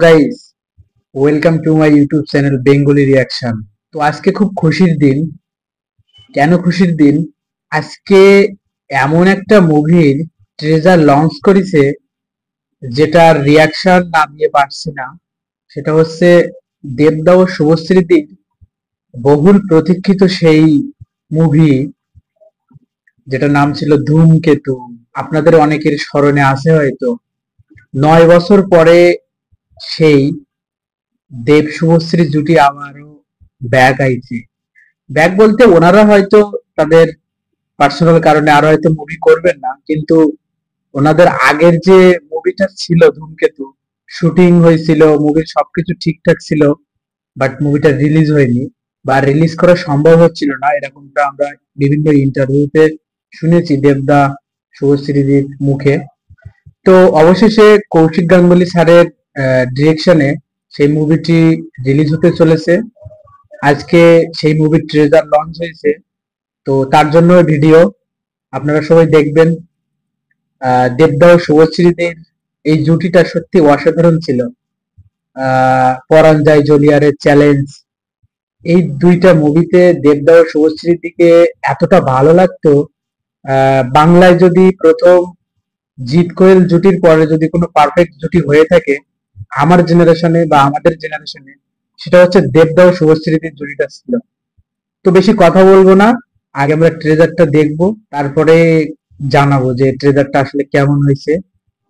Guys, welcome to my YouTube channel Bengali reaction. তো আজকে খুব খুশির দিন। কেন খুশির দিন? আজকে এমন একটা মুভির ট্রেজার লঞ্চ করেছে যেটার রিয়াকশন না দিয়ে পারছি না। সেটা হচ্ছে দেবদা ও শুভশ্রীদির বহুল প্রতীক্ষিত সেই মুভি, যেটা নাম ছিল ধূমকেতু। আপনাদের অনেকের স্মরণে আছে হয়তো। 9 বছর পরে সেই দেব শুভশ্রী জুটি আবারও ব্যাক আইছে। ব্যাক বলতে ওনারা হয়তো তাদের পার্সোনাল কারণে আরো হয়তো মুভি করবেন না, কিন্তু ওনাদের আগের যে মুভিটা ছিল ধূমকেতু, শুটিং হয়েছিল, মুভির সবকিছু ঠিকঠাক ছিল, বাট মুভিটা রিলিজ হয়নি বা রিলিজ করা সম্ভব হচ্ছিল না, এরকমটা আমরা বিভিন্ন ইন্টারভিউতে শুনেছি দেবদা শুভশ্রীদির মুখে। তো অবশেষে কৌশিক গাঙ্গুলি স্যারের ডিরেকশনে সেই মুভিটি রিলিজ হতে চলেছে। আজকে সেই মুভির ট্রেজার লঞ্চ হয়েছে, তো তার জন্য ভিডিও আপনারা সবাই দেখবেন। দেবদা ও শুভশ্রীদের এই জুটিটা সত্যি অসাধারণ ছিল। পরাণ যায় জলিয়ারের চ্যালেঞ্জ, এই দুইটা মুভিতে দেবদা ও শুভশ্রীর দিকে এতটা ভালো লাগতো। বাংলায় যদি প্রথম জিৎ কোয়েল জুটির পরে যদি কোনো পারফেক্ট জুটি হয়ে থাকে আমার জেনারেশনে বা আমাদের জেনারেশনে, সেটা হচ্ছে দেবদা ও শুভশ্রীদের জুটিটা ছিল। তো বেশি কথা বলবো না, আগে আমরা ট্রেজারটা দেখবো, তারপরে জানাবো যে ট্রেজারটা আসলে কেমন হয়েছে।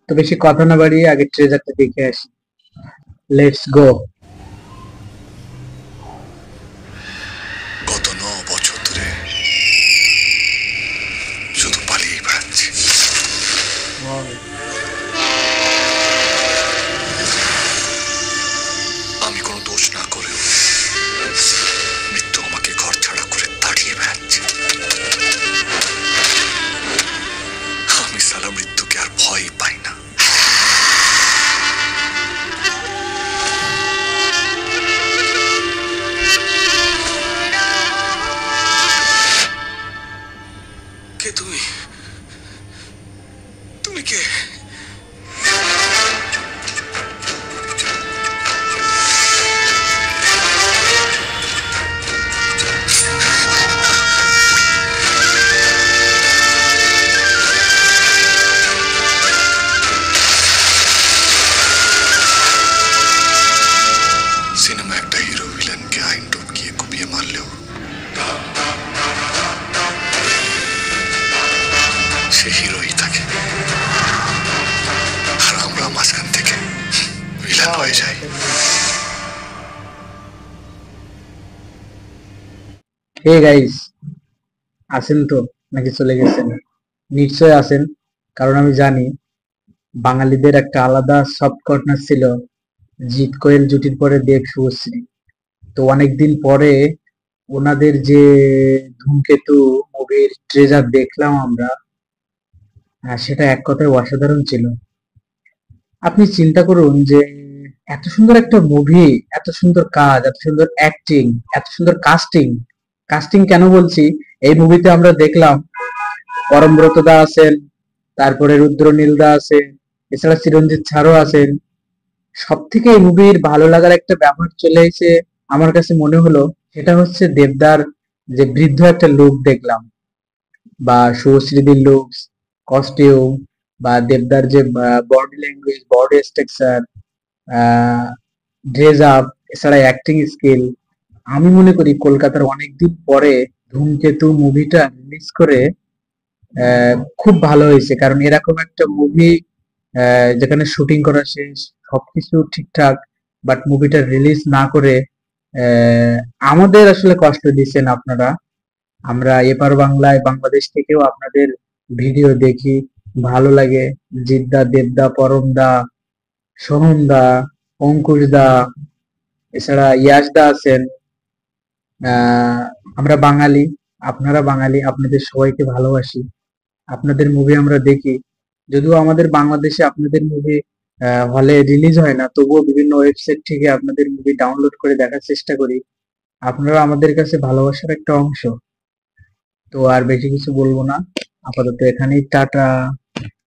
তো বেশি কথা না বাড়িয়ে আগে ট্রেজারটা দেখে আসি। Let's go. গত 9 বছর ধরে শুধু পালিয়ে বেড়াচ্ছি। আমি কোনো দোষ না করেও মৃত্যু আমাকে ঘর ছাড়া করে তাড়িয়ে বেড়াচ্ছে। আমি সারা মৃত্যুকে আর ভয় পাই না। কে তুমি? তুমি কে? সিনেমা একটা হিরো ভিলেনকে আইন টপকিয়ে কুপিয়ে মারলেও সে হিরোই থাকে, আর আমরা মাঝখান থেকে ভিলেন হয়ে যাই। হে গাইস, আছেন তো নাকি চলে গেছেন? নিশ্চয় আছেন, কারণ আমি জানি বাঙালিদের একটা আলাদা সফট কর্নার ছিল জিৎ কোয়েল জুটির পরে দেব শুভশ্রী। তো অনেকদিন পরে ওনাদের যে ধূমকেতু মুভির ট্রেজার দেখলাম আমরা, সেটা এক কথায় অসাধারণ ছিল। আপনি চিন্তা করুন যে এত সুন্দর একটা মুভি, এত সুন্দর কাজ, এত সুন্দর অ্যাক্টিং, এত সুন্দর কাস্টিং। কাস্টিং কেন বলছি, এই মুভিতে আমরা দেখলাম পরমব্রত দা আছেন, তারপরে রুদ্রনীল দা আছে, এছাড়া চিরঞ্জিত ছাড়ও আছেন। সব থেকে এই মুভির ভালো লাগার একটা ব্যাপার চলে এসে আমার কাছে মনে হলো, সেটা হচ্ছে দেবদার যে বৃদ্ধ একটা লুক দেখলাম, বা শুভশ্রীদির লুকস, কস্টিউম, বা দেবদার যে body language, body structure, dress up, এছাড়া অ্যাক্টিং স্কিল। আমি মনে করি কলকাতার অনেকদিন পরে ধূমকেতু মুভিটা রিলিজ করে খুব ভালো হয়েছে, কারণ এরকম একটা মুভি যেখানে শুটিং করা শেষ, সবকিছু ঠিকঠাক, বাট মুভিটা রিলিজ না করে আহ, আমাদের আসলে কষ্ট দিচ্ছেন আপনারা। আমরা এপার বাংলায় বাংলাদেশ থেকেও আপনাদের ভিডিও দেখি, ভালো লাগে। জিদ্দা, দেবদা, পরমদা, সোহমদা, অঙ্কুশদা, এছাড়া ইয়াশদা আছেন। আহ আমরা বাঙালি, আপনারা বাঙালি, আপনাদের সবাইকে ভালোবাসি। আপনাদের মুভি আমরা দেখি, যদিও আমাদের বাংলাদেশে আপনাদের মুভি হলে রিলিজ হয় না, তবুও বিভিন্ন ওয়েবসাইট থেকে আপনাদের মুভি ডাউনলোড করে দেখার চেষ্টা করি। আপনারা আমাদের কাছে ভালোবাসার একটা অংশ। তো আর বেশি কিছু বলবো না, আপাতত এখানেই টাটা।